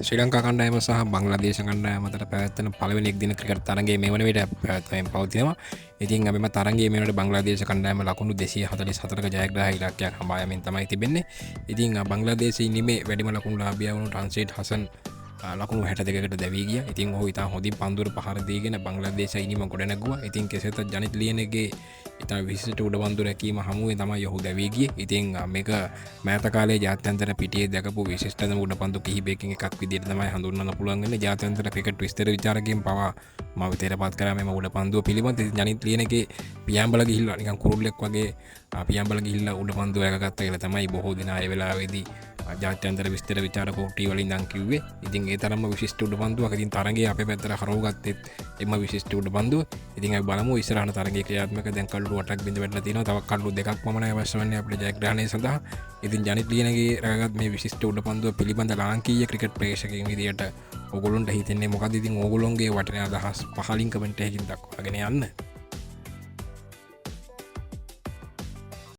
ශ්‍රී ලංකා කණ්ඩායම සහ බංග්ලාදේශ කණ්ඩායම අතර පැවැත්වෙන පළවෙනි එක්දින ක්‍රිකට් තරගයේ මේ වන විට පැවැත්වෙමින් පවතිනවා. ඉතින් මෙම තරගයේ මේ වනට බංග්ලාදේශ කණ්ඩායම ලකුණු 244ක ජයග්‍රාහී ඉලක්කයක් හඹා යමින් තමයි තිබෙන්නේ. ඉතින් බංග්ලාදේශයේ ඉනිමේ වැඩිම ලකුණු ලාභියා වුණු රන්ෂීඩ් හසන් ලකුණු 62කට දැවී ගියා. ඉතින් ඔහු ඉතා හොඳින් පන්දුවට පහර දීගෙන බංග්ලාදේශ ඉනිම ගොඩනැගුවා. ඉතින් කෙසේත් ජනිත් ලියනගේ ඉතා විශිෂ්ට උඩපන්දු රැකීම හමුවේ තමයි ඔහු දැවී ගියේ. ඉතින් මේක මෑත කාලේ ජාත්‍යන්තර පිටියේ දැකපු විශිෂ්ටතම උඩපන්දු කිහිපයකින් එකක් විදිහට තමයි හඳුන්වන්න පුළුවන් වෙන්නේ. ජාත්‍යන්තර ක්‍රිකට් විස්තර විචාරකයන් පවා මම තේරපත් කරා මෙම උඩපන්දුව පිළිබඳ. ඉතින් ජනිත් ලියනගේ පියාඹල ගිහිල්ලා නිකන් කුරුල්ලෙක් වගේ පියාඹල ගිහිල්ලා උඩපන්දුව රැකගත්තා කියලා තමයි බොහෝ දෙනා ඒ වෙලාවේදී ජාත්‍යන්තර විස්තර විචාරක කොටි වලින් නම් කිව්වේ. ඉතින් ඒ තරම්ම විශිෂ්ට උඩපන්දුවක්. ඉතින් තරගයේ අපේ පැත්තට හරවගත්තෙත් එම විශිෂ්ට උඩපන්දුව. ඉතින් අපි බලමු ඉස්සරහන තරගයේ ක්‍රියාත්මක දැන් කඩලු 8ක් බිඳ වැටලා තියෙනවා. තව කඩලු 2ක් පමණයි අවශ්‍ය වන්නේ අපේ ජයග්‍රහණය සඳහා. ඉතින් ජනිත් ලියනගේ රැකගත් මේ විශිෂ්ට උඩපන්දුව පිළිබඳ ලාංකීය ක්‍රිකට් ප්‍රේක්ෂකයන් විදියට ඕගොල්ලන්ට හිතෙන්නේ මොකද? ඉතින් ඕගොල්ලොන්ගේ වටිනා අදහස් පහලින් කමෙන්ට් එකකින් දක්වාගෙන යන්න.